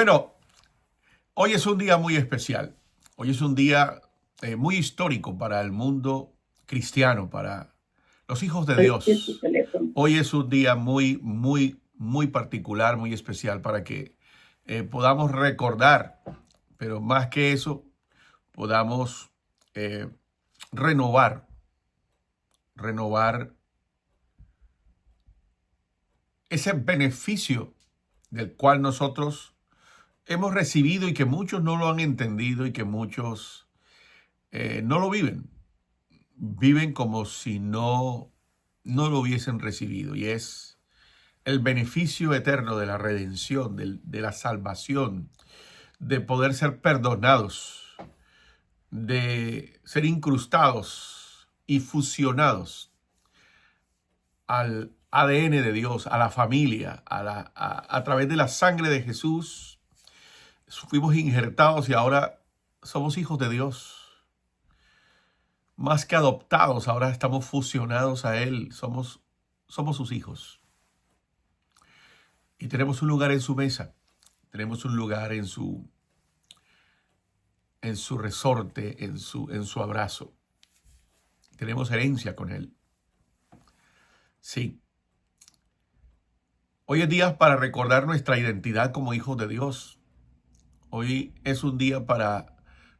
Bueno, hoy es un día muy especial. Hoy es un día muy histórico para el mundo cristiano, para los hijos de Es tu Dios. teléfono. Hoy es un día muy particular, muy especial para que podamos recordar, pero más que eso, podamos eh, renovar, renovar ese beneficio del cual nosotros hemos recibido y que muchos no lo han entendido y que muchos no lo viven. Viven como si no lo hubiesen recibido. Y es el beneficio eterno de la redención, de la salvación, de poder ser perdonados, de ser incrustados y fusionados al ADN de Dios, a la familia, a través de la sangre de Jesús. Fuimos injertados y ahora somos hijos de Dios. Más que adoptados, ahora estamos fusionados a Él, somos sus hijos. Y tenemos un lugar en su mesa, tenemos un lugar en su resorte, en su abrazo. Tenemos herencia con Él. Sí. Hoy es día para recordar nuestra identidad como hijos de Dios. Hoy es un día para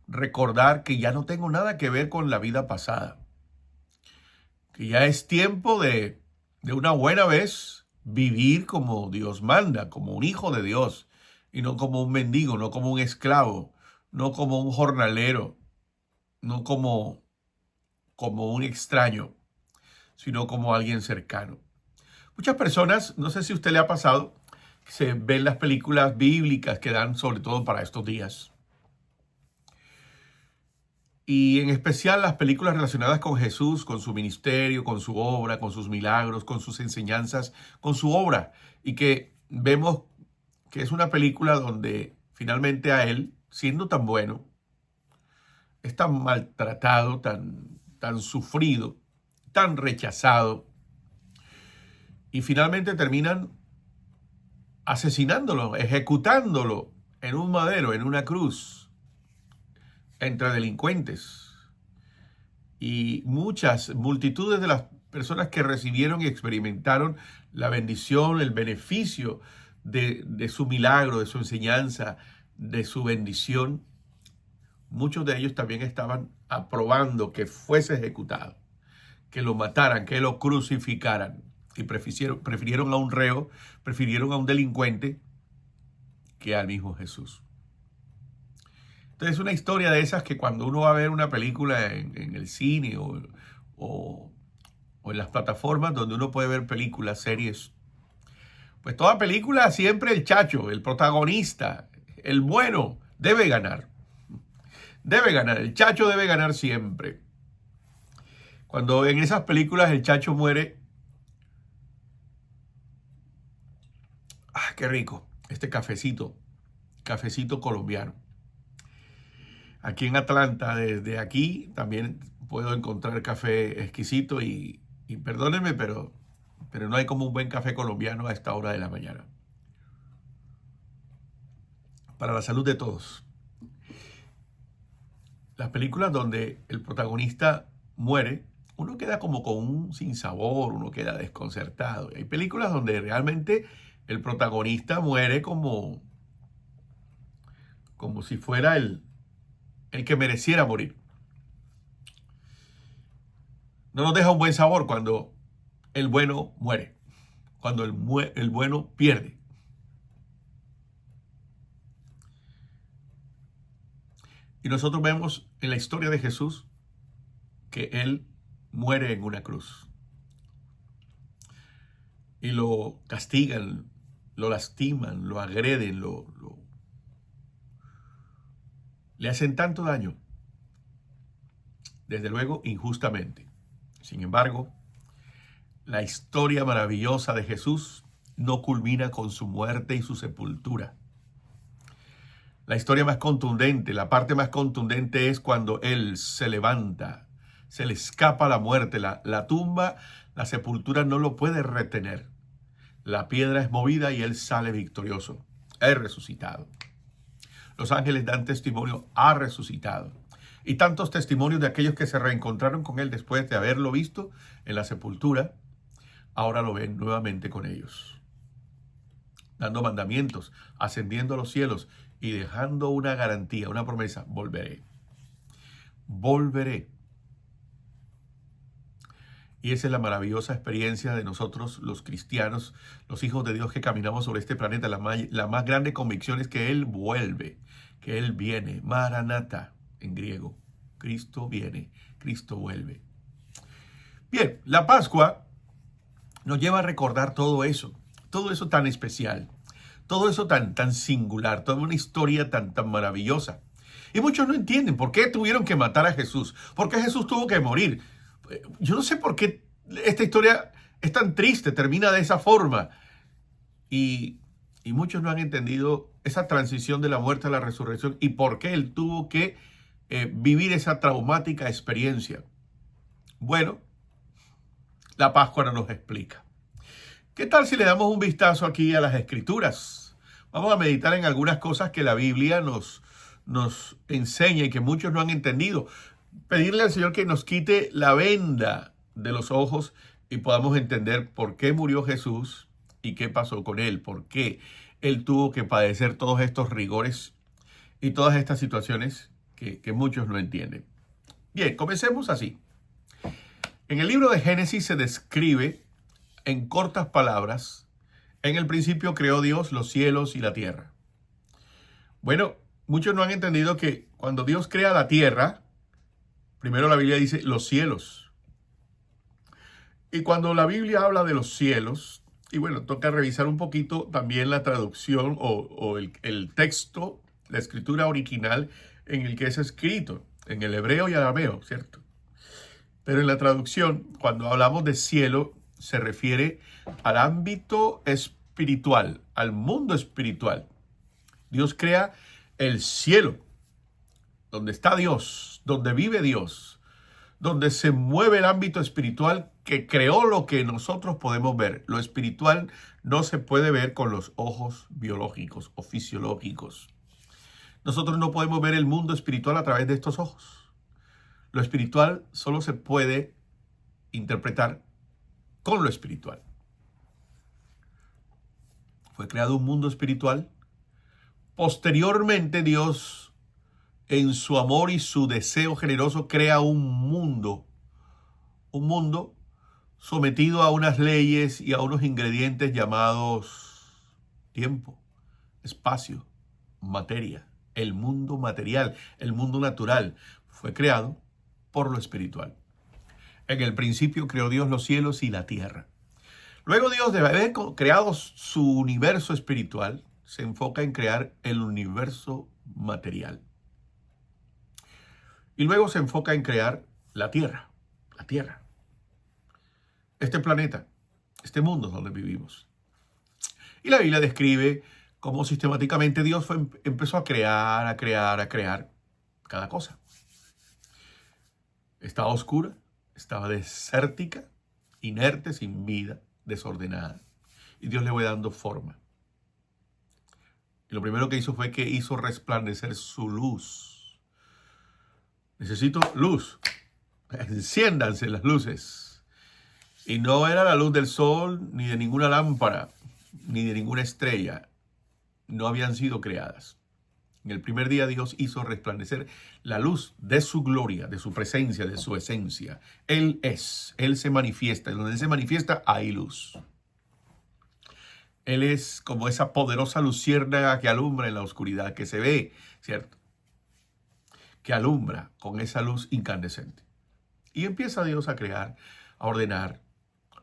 recordar que ya no tengo nada que ver con la vida pasada. Que ya es tiempo de una buena vez vivir como Dios manda, como un hijo de Dios, y no como un mendigo, no como un esclavo, no como un jornalero, no como un extraño, sino como alguien cercano. Muchas personas, no sé si a usted le ha pasado, se ven las películas bíblicas que dan sobre todo para estos días. Y en especial las películas relacionadas con Jesús, con su ministerio, con su obra, con sus milagros, con sus enseñanzas, con su obra. Y que vemos que es una película donde finalmente a él, siendo tan bueno, es tan maltratado, tan sufrido, tan rechazado. Y finalmente terminan asesinándolo, ejecutándolo en un madero, en una cruz, entre delincuentes. Y multitudes de las personas que recibieron y experimentaron la bendición, el beneficio de su milagro, de su enseñanza, de su bendición, muchos de ellos también estaban aprobando que fuese ejecutado, que lo mataran, que lo crucificaran. Y prefirieron a un reo, prefirieron a un delincuente que al mismo Jesús. Entonces es una historia de esas que cuando uno va a ver una película en el cine o, o en las plataformas donde uno puede ver películas, series, pues toda película siempre el chacho, el protagonista, el bueno, debe ganar. Debe ganar, el chacho debe ganar siempre. Cuando en esas películas el chacho muere, ¡ah, qué rico! Este cafecito colombiano. Aquí en Atlanta, desde aquí, también puedo encontrar café exquisito y perdónenme, pero no hay como un buen café colombiano a esta hora de la mañana. Para la salud de todos. Las películas donde el protagonista muere, uno queda como con un sinsabor, uno queda desconcertado. Hay películas donde realmente el protagonista muere como si fuera el que mereciera morir. No nos deja un buen sabor cuando el bueno muere, cuando el bueno pierde. Y nosotros vemos en la historia de Jesús que Él muere en una cruz. Y lo castigan, lo lastiman, lo agreden, le hacen tanto daño, desde luego injustamente. Sin embargo, la historia maravillosa de Jesús no culmina con su muerte y su sepultura. La historia más contundente, la parte más contundente es cuando Él se levanta, se le escapa la muerte, la tumba, la sepultura no lo puede retener. La piedra es movida y Él sale victorioso. Él resucitado. los ángeles dan testimonio, ha resucitado. Y tantos testimonios de aquellos que se reencontraron con él después de haberlo visto en la sepultura, ahora lo ven nuevamente con ellos, dando mandamientos, ascendiendo a los cielos y dejando una garantía, una promesa: volveré. Volveré. Y esa es la maravillosa experiencia de nosotros, los cristianos, los hijos de Dios que caminamos sobre este planeta. La más grande convicción es que Él vuelve, que Él viene. Maranatha, en griego. Cristo viene, Cristo vuelve. Bien, la Pascua nos lleva a recordar todo eso tan especial, todo eso tan singular, toda una historia tan maravillosa. Y muchos no entienden por qué tuvieron que matar a Jesús, por qué Jesús tuvo que morir. Yo no sé por qué esta historia es tan triste, termina de esa forma. Y muchos no han entendido esa transición de la muerte a la resurrección y por qué Él tuvo que vivir esa traumática experiencia. Bueno, la Pascua nos explica. ¿Qué tal si le damos un vistazo aquí a las Escrituras? Vamos a meditar en algunas cosas que la Biblia nos enseña y que muchos no han entendido. Pedirle al Señor que nos quite la venda de los ojos y podamos entender por qué murió Jesús y qué pasó con Él, por qué Él tuvo que padecer todos estos rigores y todas estas situaciones que muchos no entienden. Bien, comencemos así. En el libro de Génesis se describe en cortas palabras: en el principio creó Dios los cielos y la tierra. Bueno, muchos no han entendido que cuando Dios crea la tierra, primero la Biblia dice los cielos. Y cuando la Biblia habla de los cielos, y bueno, toca revisar un poquito también la traducción o el texto, la escritura original en el que es escrito, en el hebreo y arameo, ¿cierto? Pero en la traducción, cuando hablamos de cielo, se refiere al ámbito espiritual, al mundo espiritual. Dios crea el cielo, donde está Dios, donde vive Dios, donde se mueve el ámbito espiritual que creó lo que nosotros podemos ver. Lo espiritual no se puede ver con los ojos biológicos o fisiológicos. Nosotros no podemos ver el mundo espiritual a través de estos ojos. Lo espiritual solo se puede interpretar con lo espiritual. Fue creado un mundo espiritual. Posteriormente, Dios, en su amor y su deseo generoso, crea un mundo sometido a unas leyes y a unos ingredientes llamados tiempo, espacio, materia. El mundo material, el mundo natural, fue creado por lo espiritual. En el principio creó Dios los cielos y la tierra. Luego Dios, de haber creado su universo espiritual, se enfoca en crear el universo material. Y luego se enfoca en crear la tierra. Este planeta, este mundo donde vivimos. Y la Biblia describe cómo sistemáticamente Dios empezó a crear cada cosa. Estaba oscura, estaba desértica, inerte, sin vida, desordenada. Y Dios le fue dando forma. Y lo primero que hizo fue que hizo resplandecer su luz. Necesito luz. Enciéndanse las luces. Y no era la luz del sol, ni de ninguna lámpara, ni de ninguna estrella. No habían sido creadas. En el primer día Dios hizo resplandecer la luz de su gloria, de su presencia, de su esencia. Él se manifiesta. Y donde Él se manifiesta, hay luz. Él es como esa poderosa luciérnaga que alumbra en la oscuridad, que se ve, ¿cierto? Que alumbra con esa luz incandescente. Y empieza Dios a crear, a ordenar,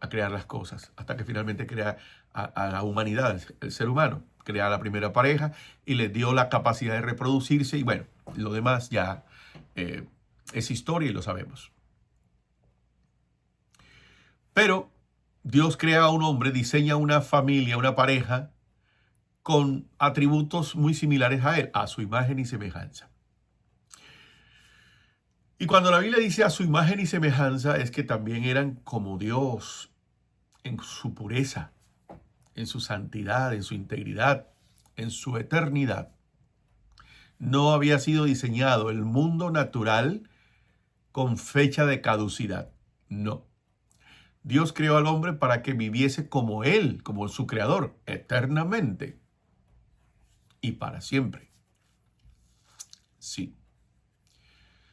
a crear las cosas, hasta que finalmente crea a la humanidad, el ser humano. Crea a la primera pareja y les dio la capacidad de reproducirse. Y bueno, lo demás ya es historia y lo sabemos. Pero Dios crea a un hombre, diseña una familia, una pareja, con atributos muy similares a él, a su imagen y semejanza. Y cuando la Biblia dice a su imagen y semejanza, es que también eran como Dios, en su pureza, en su santidad, en su integridad, en su eternidad. No había sido diseñado el mundo natural con fecha de caducidad. No. Dios creó al hombre para que viviese como Él, como su creador, eternamente y para siempre. Sí.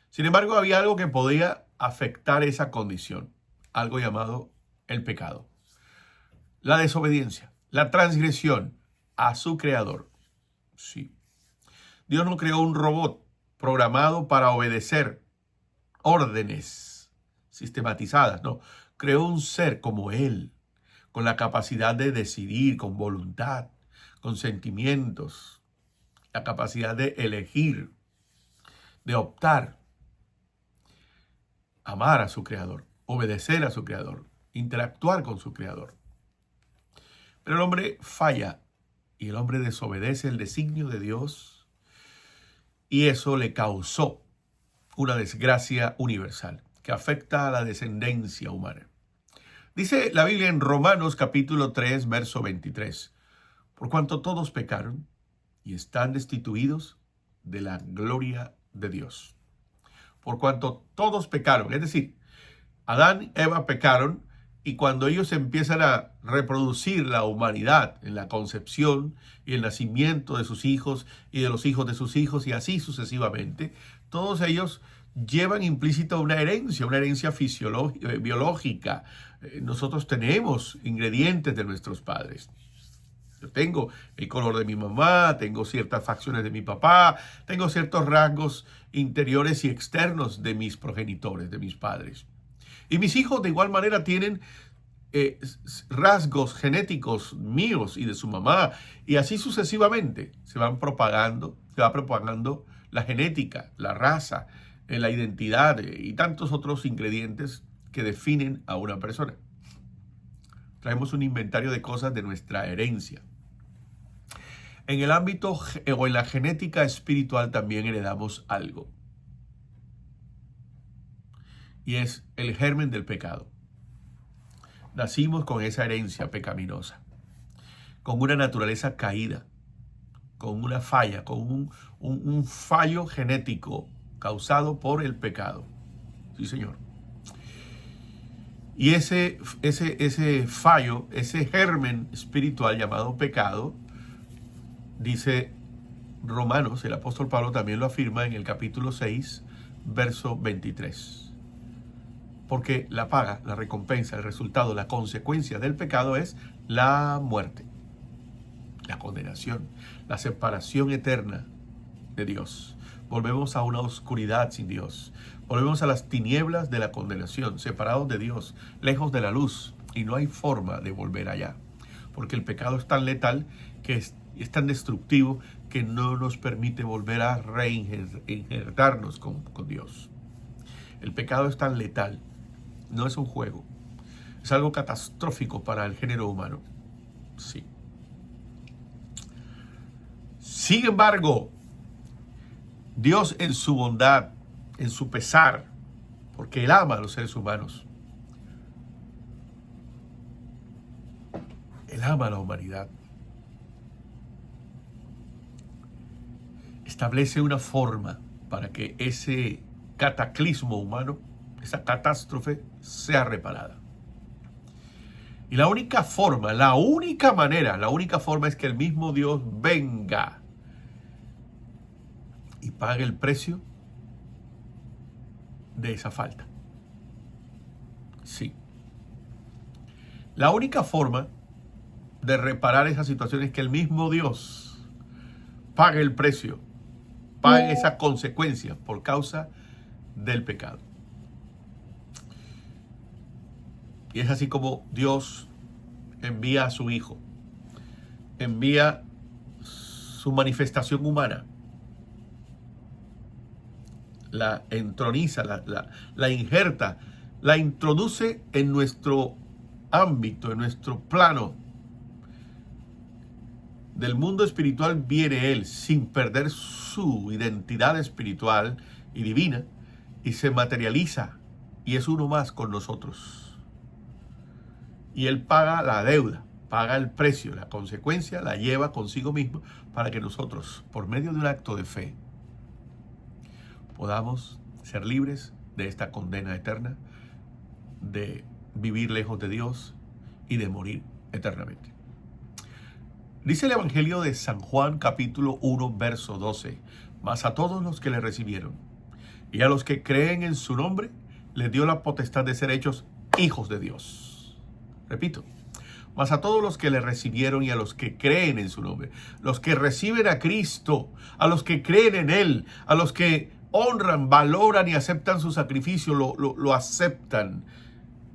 Sin embargo, había algo que podía afectar esa condición, algo llamado el pecado, la desobediencia, la transgresión a su creador. Sí. Dios no creó un robot programado para obedecer órdenes sistematizadas, no. Creó un ser como Él, con la capacidad de decidir, con voluntad, con sentimientos, la capacidad de elegir, de optar, amar a su creador, obedecer a su creador, interactuar con su creador. Pero el hombre falla y el hombre desobedece el designio de Dios y eso le causó una desgracia universal que afecta a la descendencia humana. Dice la Biblia en Romanos capítulo 3, verso 23, por cuanto todos pecaron y están destituidos de la gloria de Dios. Por cuanto todos pecaron, es decir, Adán y Eva pecaron y cuando ellos empiezan a reproducir la humanidad en la concepción y el nacimiento de sus hijos y de los hijos de sus hijos y así sucesivamente, todos ellos llevan implícita una herencia biológica. Nosotros tenemos ingredientes de nuestros padres. Yo tengo el color de mi mamá, tengo ciertas facciones de mi papá, tengo ciertos rasgos interiores y externos de mis progenitores, de mis padres. Y mis hijos de igual manera tienen rasgos genéticos míos y de su mamá. Y así sucesivamente se va propagando la genética, la raza, la identidad y tantos otros ingredientes que definen a una persona. Traemos un inventario de cosas de nuestra herencia. En el ámbito o en la genética espiritual también heredamos algo. Y es el germen del pecado. Nacimos con esa herencia pecaminosa, con una naturaleza caída, con una falla, con un fallo genético causado por el pecado. Sí, señor. Y ese fallo, ese germen espiritual llamado pecado, dice Romanos, el apóstol Pablo también lo afirma en el capítulo 6, verso 23. Porque la paga, la recompensa, el resultado, la consecuencia del pecado es la muerte, la condenación, la separación eterna de Dios. Volvemos a una oscuridad sin Dios. Volvemos a las tinieblas de la condenación, separados de Dios, lejos de la luz. Y no hay forma de volver allá. Porque el pecado es tan letal, que es tan destructivo, que no nos permite volver a reinjertarnos con Dios. El pecado es tan letal. No es un juego. Es algo catastrófico para el género humano. Sí. Sin embargo, Dios en su bondad, en su pesar, porque Él ama a los seres humanos, Él ama a la humanidad, establece una forma para que ese cataclismo humano, esa catástrofe, sea reparada. Y la única forma es que el mismo Dios venga y pague el precio de esa falta. Sí. La única forma de reparar esa situación es que el mismo Dios pague el precio, pague esa consecuencia por causa del pecado. Y es así como Dios envía a su Hijo, envía su manifestación humana, la entroniza, la injerta, la introduce en nuestro ámbito, en nuestro plano. Del mundo espiritual viene Él sin perder su identidad espiritual y divina y se materializa y es uno más con nosotros. Y Él paga la deuda, paga el precio, la consecuencia la lleva consigo mismo para que nosotros, por medio de un acto de fe, podamos ser libres de esta condena eterna, de vivir lejos de Dios y de morir eternamente. Dice el Evangelio de San Juan, capítulo 1, verso 12: mas a todos los que le recibieron y a los que creen en su nombre, les dio la potestad de ser hechos hijos de Dios. Repito, mas a todos los que le recibieron y a los que creen en su nombre, los que reciben a Cristo, a los que creen en Él, a los que honran, valoran y aceptan su sacrificio, lo aceptan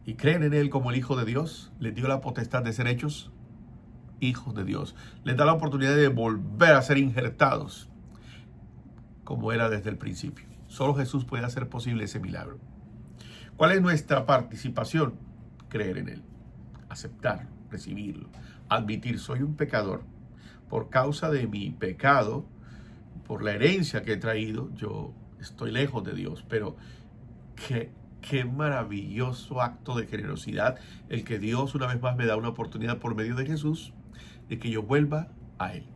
y creen en Él como el Hijo de Dios, les dio la potestad de ser hechos hijos de Dios. Les da la oportunidad de volver a ser injertados como era desde el principio. Solo Jesús puede hacer posible ese milagro. ¿Cuál es nuestra participación? Creer en Él, aceptarlo, recibirlo, admitir: soy un pecador. Por causa de mi pecado, por la herencia que he traído, yo estoy lejos de Dios. Pero qué maravilloso acto de generosidad el que Dios una vez más me da una oportunidad por medio de Jesús de que yo vuelva a Él.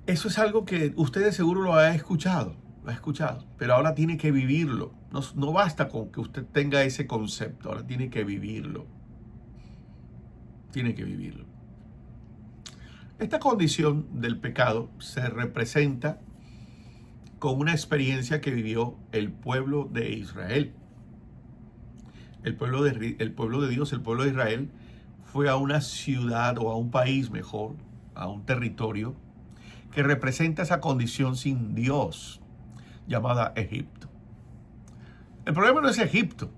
Eso es algo que ustedes seguro lo han escuchado, pero ahora tiene que vivirlo. No basta con que usted tenga ese concepto, ahora tiene que vivirlo. Tiene que vivirlo. Esta condición del pecado se representa con una experiencia que vivió el pueblo de Israel. El pueblo de Dios, el pueblo de Israel, fue a una ciudad o a un país mejor, a un territorio que representa esa condición sin Dios, llamada Egipto. El problema no es Egipto.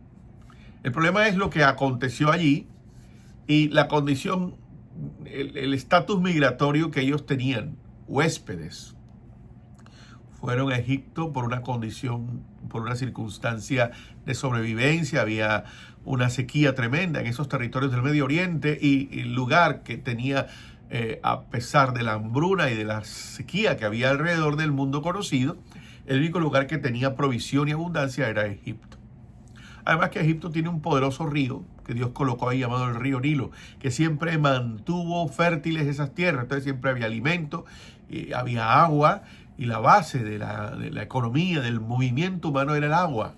El problema es lo que aconteció allí y la condición, el estatus migratorio que ellos tenían, huéspedes. Fueron a Egipto por una condición, por una circunstancia de sobrevivencia. Había una sequía tremenda en esos territorios del Medio Oriente y el lugar que tenía, a pesar de la hambruna y de la sequía que había alrededor del mundo conocido, el único lugar que tenía provisión y abundancia era Egipto. Además que Egipto tiene un poderoso río que Dios colocó ahí llamado el río Nilo, que siempre mantuvo fértiles esas tierras. Entonces siempre había alimento, había agua, y la base de la economía, del movimiento humano era el agua.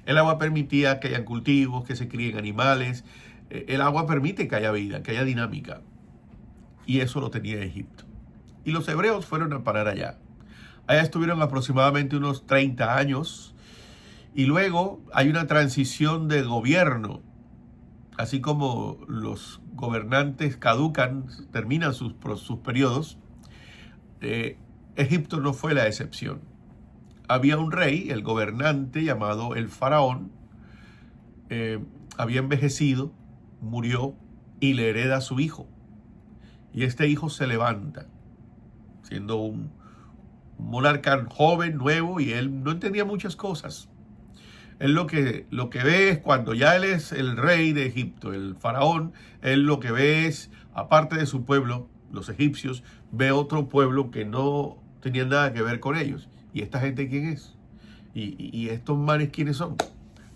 El agua permitía que hayan cultivos, que se críen animales. El agua permite que haya vida, que haya dinámica. Y eso lo tenía Egipto. Y los hebreos fueron a parar allá. Allá estuvieron aproximadamente unos 30 años. Y luego hay una transición de gobierno. Así como los gobernantes caducan, terminan sus periodos, Egipto no fue la excepción. Había un rey, el gobernante llamado el faraón, había envejecido, murió y le hereda a su hijo. Y este hijo se levanta, siendo un monarca joven, nuevo, y él no entendía muchas cosas. Él lo que ve es, cuando ya él es el rey de Egipto, el faraón, él lo que ve es, aparte de su pueblo, los egipcios, ve otro pueblo que no tenía nada que ver con ellos. ¿Y esta gente quién es? ¿Y estos manes quiénes son?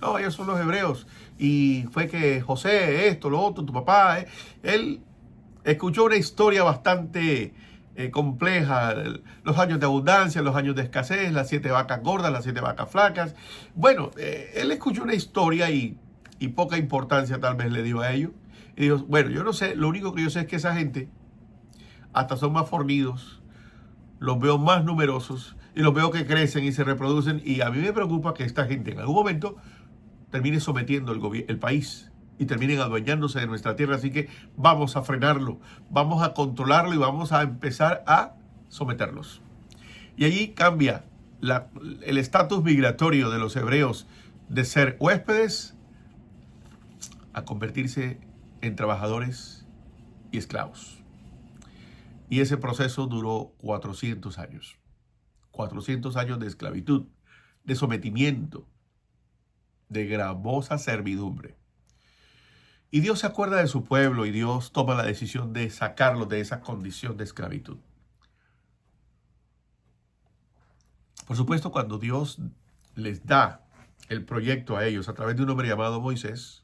No, ellos son los hebreos. Y fue que José, esto, lo otro, tu papá, él escuchó una historia bastante compleja, los años de abundancia, los años de escasez, las 7 vacas gordas, las 7 vacas flacas. Bueno, él escuchó una historia y poca importancia tal vez le dio a ello. Y dijo, bueno, yo no sé, lo único que yo sé es que esa gente hasta son más fornidos, los veo más numerosos y los veo que crecen y se reproducen, y a mí me preocupa que esta gente en algún momento termine sometiendo el país y terminen adueñándose de nuestra tierra. Así que vamos a frenarlo, vamos a controlarlo y vamos a empezar a someterlos. Y allí cambia el estatus migratorio de los hebreos de ser huéspedes a convertirse en trabajadores y esclavos. Y ese proceso duró 400 años. 400 años de esclavitud, de sometimiento, de gravosa servidumbre. Y Dios se acuerda de su pueblo y Dios toma la decisión de sacarlos de esa condición de esclavitud. Por supuesto, cuando Dios les da el proyecto a ellos a través de un hombre llamado Moisés,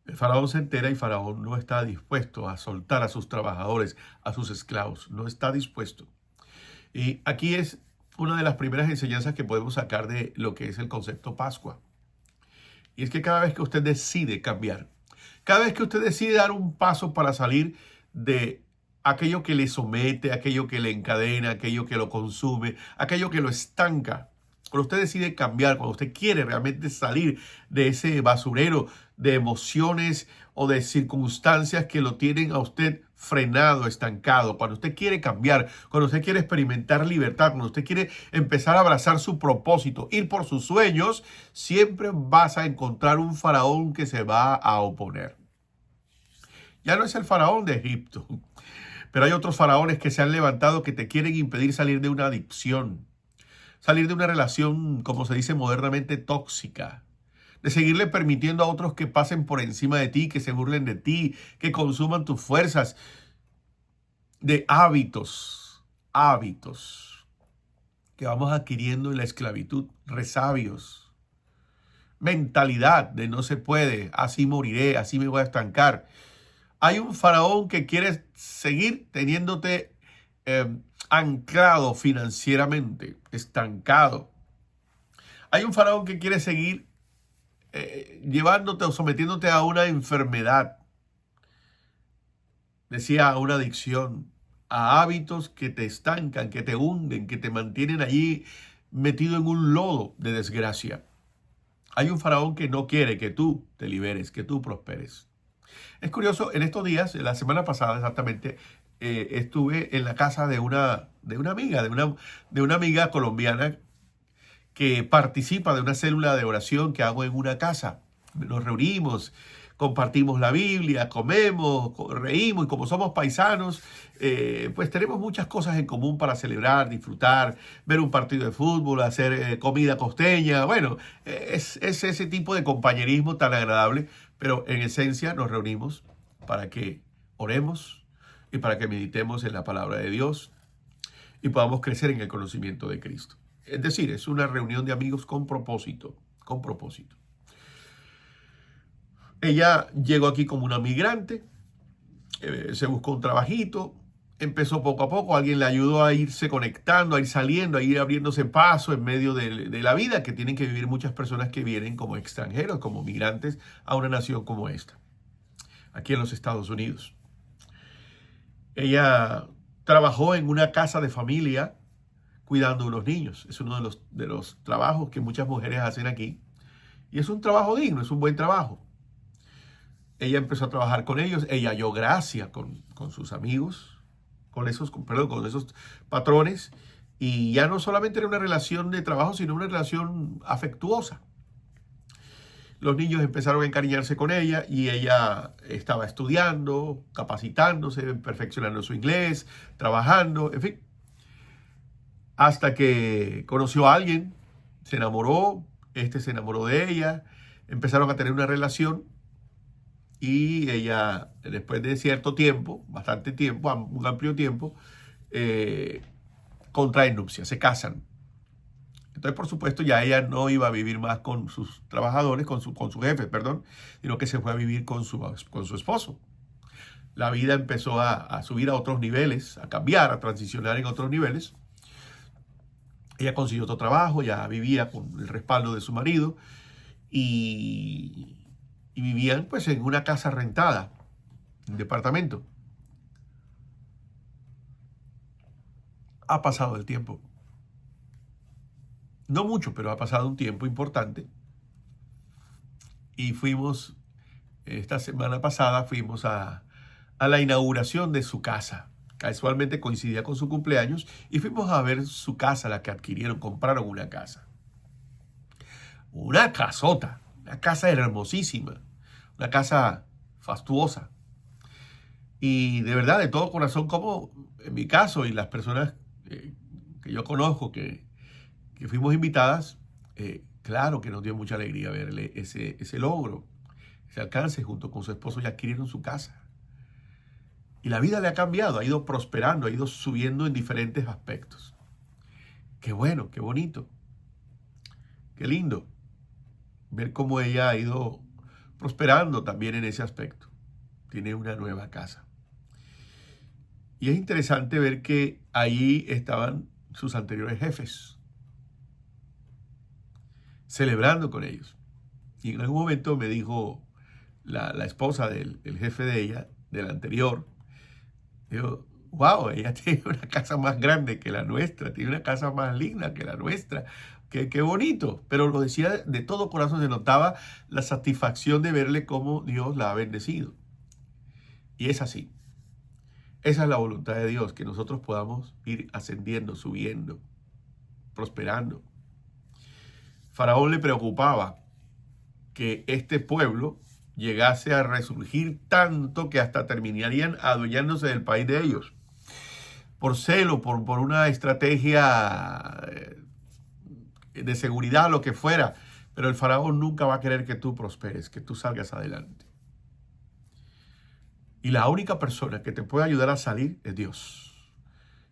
el faraón se entera y Faraón no está dispuesto a soltar a sus trabajadores, a sus esclavos. No está dispuesto. Y aquí es una de las primeras enseñanzas que podemos sacar de lo que es el concepto Pascua. Y es que cada vez que usted decide cambiar, cada vez que usted decide dar un paso para salir de aquello que le somete, aquello que le encadena, aquello que lo consume, aquello que lo estanca, cuando usted decide cambiar, cuando usted quiere realmente salir de ese basurero de emociones o de circunstancias que lo tienen a usted frenado, estancado, cuando usted quiere cambiar, cuando usted quiere experimentar libertad, cuando usted quiere empezar a abrazar su propósito, ir por sus sueños, siempre vas a encontrar un faraón que se va a oponer. Ya no es el faraón de Egipto, pero hay otros faraones que se han levantado que te quieren impedir salir de una adicción, salir de una relación, como se dice modernamente, tóxica, de seguirle permitiendo a otros que pasen por encima de ti, que se burlen de ti, que consuman tus fuerzas, de hábitos que vamos adquiriendo en la esclavitud, resabios, mentalidad de no se puede, así moriré, así me voy a estancar. Hay un faraón que quiere seguir teniéndote anclado financieramente, estancado. Hay un faraón que quiere seguir llevándote o sometiéndote a una enfermedad, decía, a una adicción, a hábitos que te estancan, que te hunden, que te mantienen allí metido en un lodo de desgracia. Hay un faraón que no quiere que tú te liberes, que tú prosperes. Es curioso, en estos días, la semana pasada exactamente, estuve en la casa de una amiga colombiana que participa de una célula de oración que hago en una casa. Nos reunimos, compartimos la Biblia, comemos, reímos y como somos paisanos, pues tenemos muchas cosas en común para celebrar, disfrutar, ver un partido de fútbol, hacer comida costeña. Bueno, es ese tipo de compañerismo tan agradable, pero en esencia nos reunimos para que oremos y para que meditemos en la palabra de Dios y podamos crecer en el conocimiento de Cristo. Es decir, es una reunión de amigos con propósito, con propósito. Ella llegó aquí como una migrante, se buscó un trabajito, empezó poco a poco, alguien le ayudó a irse conectando, a ir saliendo, a ir abriéndose paso en medio de la vida que tienen que vivir muchas personas que vienen como extranjeros, como migrantes a una nación como esta, aquí en los Estados Unidos. Ella trabajó en una casa de familia cuidando a unos niños. Es uno de los trabajos que muchas mujeres hacen aquí. Y es un trabajo digno, es un buen trabajo. Ella empezó a trabajar con ellos, ella halló gracia con sus amigos, con esos patrones. Y ya no solamente era una relación de trabajo, sino una relación afectuosa. Los niños empezaron a encariñarse con ella y ella estaba estudiando, capacitándose, perfeccionando su inglés, trabajando, en fin. Hasta que conoció a alguien, se enamoró, este se enamoró de ella, empezaron a tener una relación y ella, después de cierto tiempo, bastante tiempo, un amplio tiempo, contraen nupcias, se casan. Entonces, por supuesto, ya ella no iba a vivir más con sus trabajadores, con su jefe, perdón, sino que se fue a vivir con su esposo. La vida empezó a subir a otros niveles, a cambiar, a transicionar en otros niveles. Ella consiguió otro trabajo, ya vivía con el respaldo de su marido y vivían pues en una casa rentada, un departamento. Ha pasado el tiempo. No mucho, pero ha pasado un tiempo importante. Y esta semana pasada fuimos a la inauguración de su casa. Casualmente coincidía con su cumpleaños y fuimos a ver su casa, la que adquirieron, compraron una casa. Una casota, una casa hermosísima, una casa fastuosa. Y de verdad, de todo corazón, como en mi caso y las personas que yo conozco que fuimos invitadas, claro que nos dio mucha alegría verle ese logro, ese alcance junto con su esposo y adquirieron su casa. Y la vida le ha cambiado, ha ido prosperando, ha ido subiendo en diferentes aspectos. Qué bueno, qué bonito, qué lindo ver cómo ella ha ido prosperando también en ese aspecto. Tiene una nueva casa. Y es interesante ver que ahí estaban sus anteriores jefes, celebrando con ellos. Y en algún momento me dijo la esposa del jefe de ella, del anterior, digo, wow, ella tiene una casa más grande que la nuestra, tiene una casa más linda que la nuestra. Qué bonito. Pero lo decía de todo corazón, se notaba la satisfacción de verle cómo Dios la ha bendecido. Y es así. Esa es la voluntad de Dios, que nosotros podamos ir ascendiendo, subiendo, prosperando. Faraón le preocupaba que este pueblo llegase a resurgir tanto que hasta terminarían adueñándose del país de ellos. Por celo, por una estrategia de seguridad, lo que fuera. Pero el faraón nunca va a querer que tú prosperes, que tú salgas adelante. Y la única persona que te puede ayudar a salir es Dios.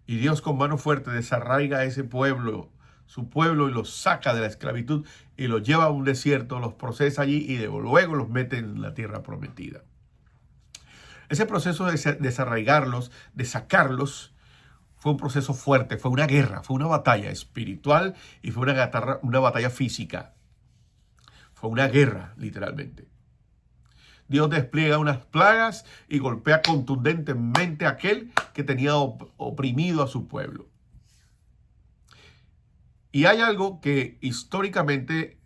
Y Dios con mano fuerte desarraiga a ese pueblo, su pueblo, y los saca de la esclavitud y los lleva a un desierto, los procesa allí y luego los mete en la tierra prometida. Ese proceso de desarraigarlos, de sacarlos, fue un proceso fuerte, fue una guerra, fue una batalla espiritual y fue una batalla física. Fue una guerra, literalmente. Dios despliega unas plagas y golpea contundentemente a aquel que tenía oprimido a su pueblo. Y hay algo que históricamente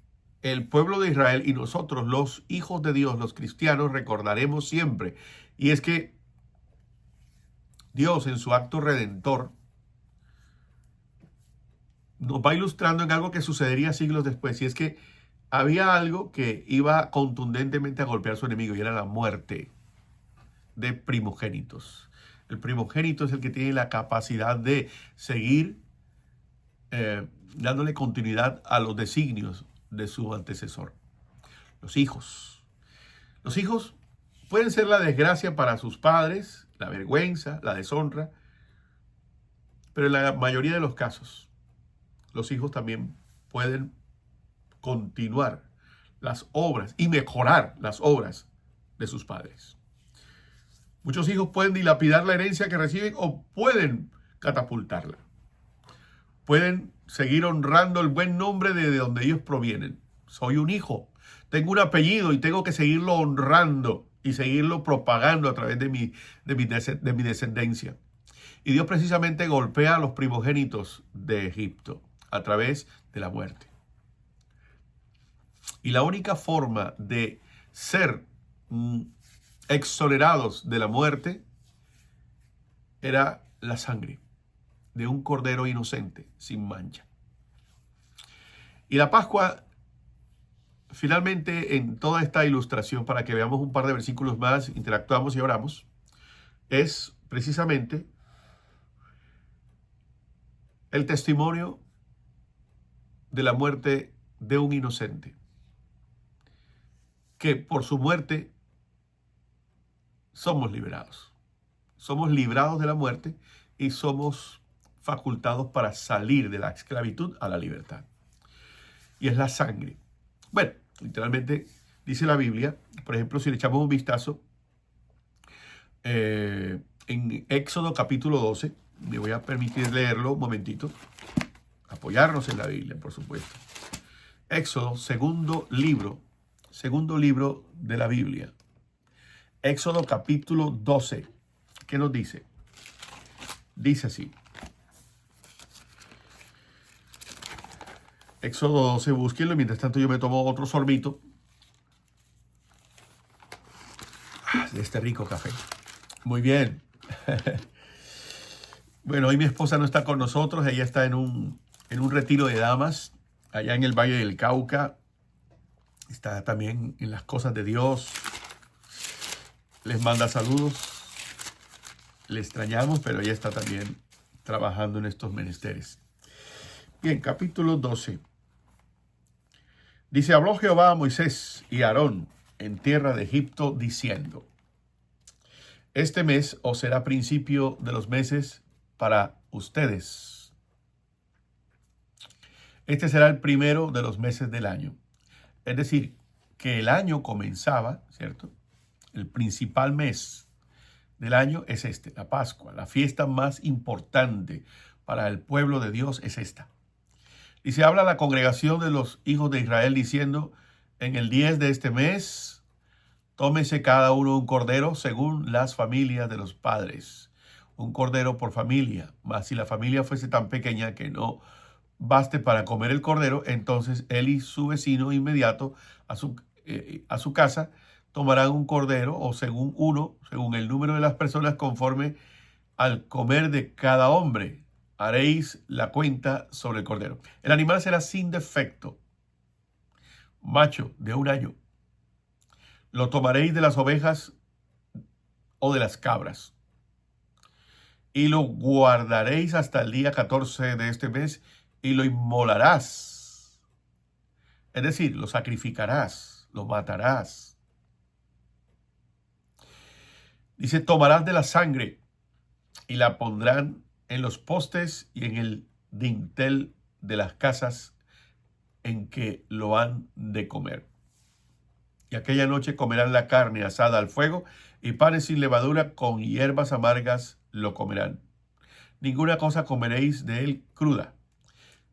el pueblo de Israel y nosotros, los hijos de Dios, los cristianos, recordaremos siempre. Y es que Dios, en su acto redentor, nos va ilustrando en algo que sucedería siglos después. Y es que había algo que iba contundentemente a golpear a su enemigo, y era la muerte de primogénitos. El primogénito es el que tiene la capacidad de seguir dándole continuidad a los designios de su antecesor. Los hijos. Los hijos pueden ser la desgracia para sus padres, la vergüenza, la deshonra, pero en la mayoría de los casos, los hijos también pueden continuar las obras y mejorar las obras de sus padres. Muchos hijos pueden dilapidar la herencia que reciben o pueden catapultarla. Pueden seguir honrando el buen nombre de donde ellos provienen. Soy un hijo, tengo un apellido y tengo que seguirlo honrando y seguirlo propagando a través de mi descendencia. Y Dios precisamente golpea a los primogénitos de Egipto a través de la muerte. Y la única forma de ser exonerados de la muerte era la sangre de un cordero inocente, sin mancha. Y la Pascua, finalmente, en toda esta ilustración, para que veamos un par de versículos más, interactuamos y oramos, es precisamente el testimonio de la muerte de un inocente, que por su muerte somos liberados. Somos librados de la muerte y somos facultados para salir de la esclavitud a la libertad. Y es la sangre. Bueno, literalmente dice la Biblia, por ejemplo, si le echamos un vistazo en Éxodo capítulo 12, me voy a permitir leerlo un momentito, apoyarnos en la Biblia, por supuesto. Éxodo, segundo libro de la Biblia. Éxodo capítulo 12. ¿Qué nos dice? Dice así. Éxodo 12, búsquenlo. Mientras tanto yo me tomo otro sorbito de este rico café. Muy bien. Bueno, hoy mi esposa no está con nosotros. Ella está en un retiro de damas allá en el Valle del Cauca. Está también en las cosas de Dios. Les manda saludos. Le extrañamos, pero ella está también trabajando en estos menesteres. Bien, capítulo 12. Dice, habló Jehová a Moisés y a Aarón en tierra de Egipto, diciendo, este mes os será principio de los meses para ustedes. Este será el primero de los meses del año. Es decir, que el año comenzaba, ¿cierto? El principal mes del año es este, la Pascua, la fiesta más importante, para el pueblo de Dios es esta. Dice, habla la congregación de los hijos de Israel diciendo, en el 10 de este mes, tómese cada uno un cordero según las familias de los padres. Un cordero por familia. Mas si la familia fuese tan pequeña que no baste para comer el cordero, entonces él y su vecino inmediato a su casa tomarán un cordero o según el número de las personas conforme al comer de cada hombre. Haréis la cuenta sobre el cordero. El animal será sin defecto, macho de 1 año. Lo tomaréis de las ovejas o de las cabras y lo guardaréis hasta el día 14 de este mes y lo inmolarás. Es decir, lo sacrificarás, lo matarás. Dice, tomarás de la sangre y la pondrán en los postes y en el dintel de las casas en que lo han de comer. Y aquella noche comerán la carne asada al fuego y panes sin levadura con hierbas amargas lo comerán. Ninguna cosa comeréis de él cruda,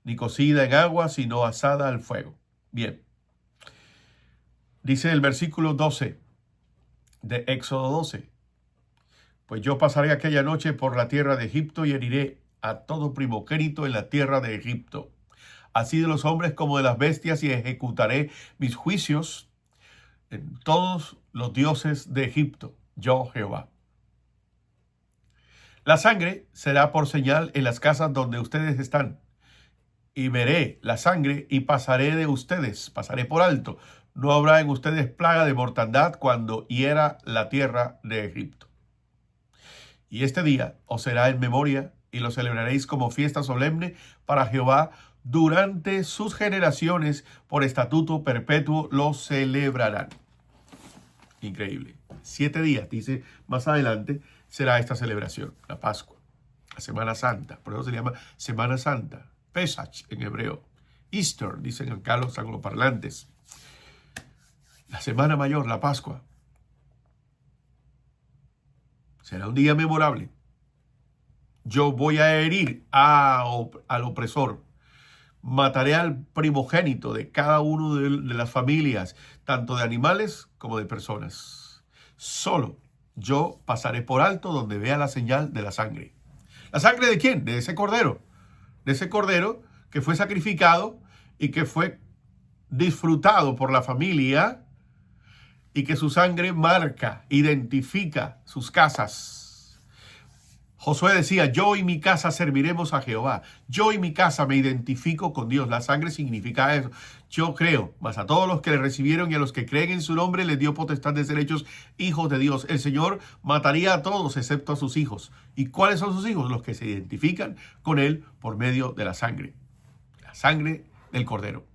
ni cocida en agua, sino asada al fuego. Bien. Dice el versículo 12 de Éxodo 12. Pues yo pasaré aquella noche por la tierra de Egipto y heriré a todo primogénito en la tierra de Egipto, así de los hombres como de las bestias, y ejecutaré mis juicios en todos los dioses de Egipto, yo Jehová. La sangre será por señal en las casas donde ustedes están, y veré la sangre y pasaré de ustedes, pasaré por alto. No habrá en ustedes plaga de mortandad cuando hiera la tierra de Egipto. Y este día os será en memoria y lo celebraréis como fiesta solemne para Jehová durante sus generaciones, por estatuto perpetuo lo celebrarán. Increíble. 7 días, dice más adelante, será esta celebración, la Pascua, la Semana Santa. Por eso se llama Semana Santa, Pesach en hebreo. Easter, dicen acá los angloparlantes. La Semana Mayor, la Pascua. Será un día memorable. Yo voy a herir al opresor. Mataré al primogénito de cada uno de las familias, tanto de animales como de personas. Solo yo pasaré por alto donde vea la señal de la sangre. ¿La sangre de quién? De ese cordero. De ese cordero que fue sacrificado y que fue disfrutado por la familia, y que su sangre marca, identifica sus casas. Josué decía, yo y mi casa serviremos a Jehová. Yo y mi casa me identifico con Dios. La sangre significa eso. Yo creo, mas a todos los que le recibieron y a los que creen en su nombre les dio potestad de ser hechos hijos de Dios. El Señor mataría a todos excepto a sus hijos. ¿Y cuáles son sus hijos? Los que se identifican con Él por medio de la sangre del Cordero.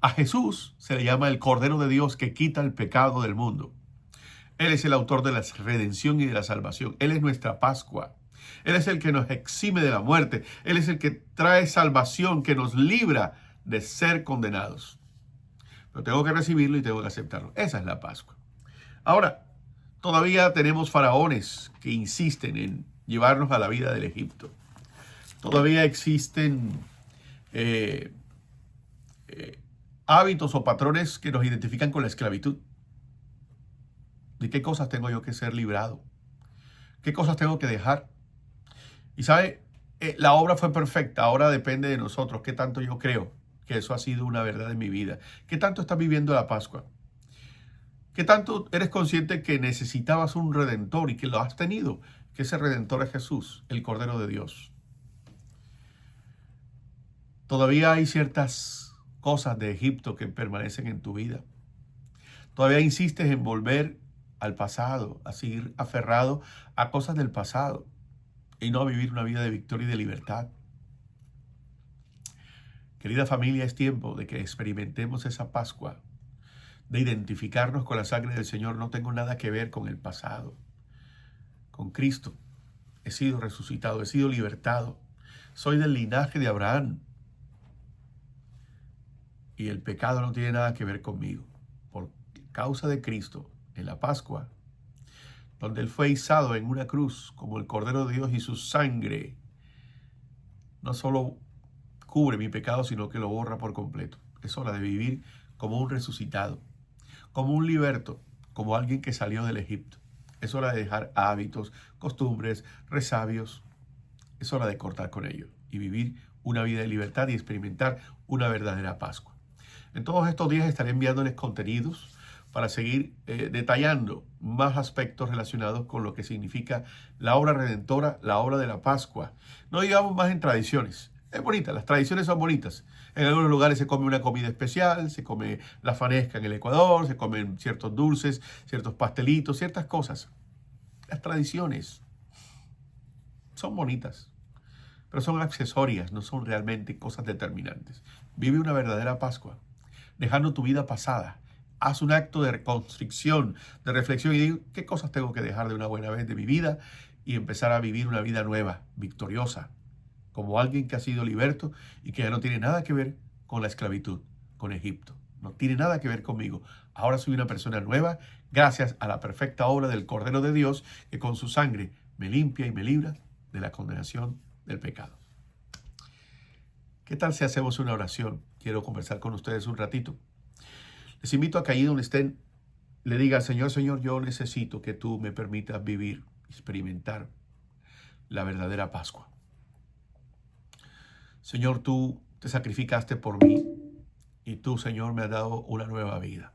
A Jesús se le llama el Cordero de Dios que quita el pecado del mundo. Él es el autor de la redención y de la salvación. Él es nuestra Pascua. Él es el que nos exime de la muerte. Él es el que trae salvación, que nos libra de ser condenados. Pero tengo que recibirlo y tengo que aceptarlo. Esa es la Pascua. Ahora, todavía tenemos faraones que insisten en llevarnos a la vida del Egipto. Todavía existen hábitos o patrones que nos identifican con la esclavitud. ¿De qué cosas tengo yo que ser librado? ¿Qué cosas tengo que dejar? Y sabe, la obra fue perfecta. Ahora depende de nosotros. ¿Qué tanto yo creo que eso ha sido una verdad en mi vida? ¿Qué tanto estás viviendo la Pascua? ¿Qué tanto eres consciente que necesitabas un redentor y que lo has tenido? Que ese redentor es Jesús, el Cordero de Dios. Todavía hay ciertas cosas de Egipto que permanecen en tu vida. Todavía insistes en volver al pasado, a seguir aferrado a cosas del pasado y no a vivir una vida de victoria y de libertad. Querida familia, es tiempo de que experimentemos esa Pascua, de identificarnos con la sangre del Señor. No tengo nada que ver con el pasado. Con Cristo he sido resucitado, he sido libertado. Soy del linaje de Abraham y el pecado no tiene nada que ver conmigo. Por causa de Cristo, en la Pascua, donde Él fue izado en una cruz como el Cordero de Dios y su sangre no solo cubre mi pecado, sino que lo borra por completo. Es hora de vivir como un resucitado, como un liberto, como alguien que salió del Egipto. Es hora de dejar hábitos, costumbres, resabios. Es hora de cortar con ellos y vivir una vida de libertad y experimentar una verdadera Pascua. En todos estos días estaré enviándoles contenidos para seguir detallando más aspectos relacionados con lo que significa la obra redentora, la obra de la Pascua. No digamos más en tradiciones. Es bonita, las tradiciones son bonitas. En algunos lugares se come una comida especial, se come la fanesca en el Ecuador, se comen ciertos dulces, ciertos pastelitos, ciertas cosas. Las tradiciones son bonitas, pero son accesorias, no son realmente cosas determinantes. Vive una verdadera Pascua, dejando tu vida pasada. Haz un acto de reconstricción, de reflexión y digo, ¿qué cosas tengo que dejar de una buena vez de mi vida? Y empezar a vivir una vida nueva, victoriosa, como alguien que ha sido liberto y que ya no tiene nada que ver con la esclavitud, con Egipto. No tiene nada que ver conmigo. Ahora soy una persona nueva gracias a la perfecta obra del Cordero de Dios que con su sangre me limpia y me libra de la condenación del pecado. ¿Qué tal si hacemos una oración? Quiero conversar con ustedes un ratito. Les invito a que allí donde estén le digan, Señor, Señor, yo necesito que tú me permitas vivir, experimentar la verdadera Pascua. Señor, tú te sacrificaste por mí y tú, Señor, me has dado una nueva vida.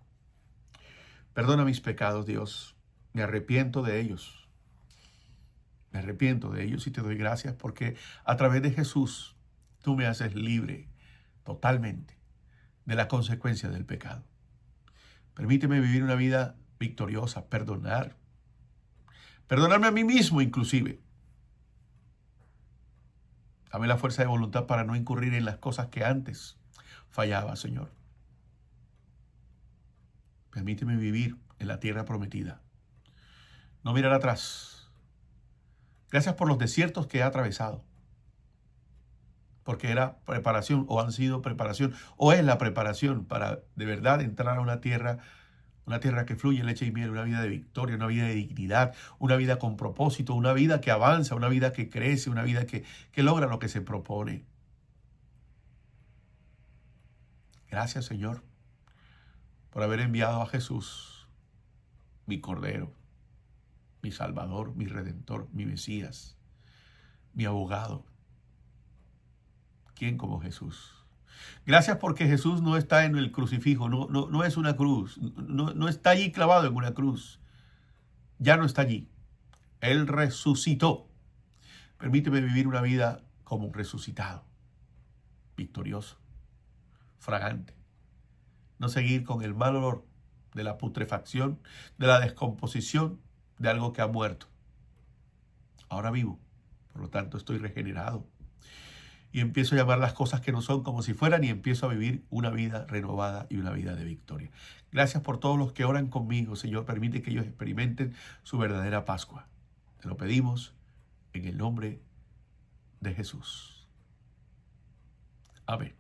Perdona mis pecados, Dios. Me arrepiento de ellos. Me arrepiento de ellos y te doy gracias porque a través de Jesús tú me haces libre totalmente de la consecuencia del pecado. Permíteme vivir una vida victoriosa, perdonarme a mí mismo inclusive. Dame la fuerza de voluntad para no incurrir en las cosas que antes fallaba, Señor. Permíteme vivir en la tierra prometida. No mirar atrás. Gracias por los desiertos que he atravesado. Porque era preparación o han sido preparación o es la preparación para de verdad entrar a una tierra que fluye leche y miel, una vida de victoria, una vida de dignidad, una vida con propósito, una vida que avanza, una vida que crece, una vida que logra lo que se propone. Gracias, Señor, por haber enviado a Jesús, mi Cordero, mi Salvador, mi Redentor, mi Mesías, mi abogado. ¿Quién como Jesús? Gracias porque Jesús no está en el crucifijo, no es una cruz, no está allí clavado en una cruz. Ya no está allí. Él resucitó. Permíteme vivir una vida como un resucitado, victorioso, fragante. No seguir con el mal olor de la putrefacción, de la descomposición de algo que ha muerto. Ahora vivo, por lo tanto estoy regenerado. Y empiezo a llamar las cosas que no son como si fueran y empiezo a vivir una vida renovada y una vida de victoria. Gracias por todos los que oran conmigo, Señor. Permite que ellos experimenten su verdadera Pascua. Te lo pedimos en el nombre de Jesús. Amén.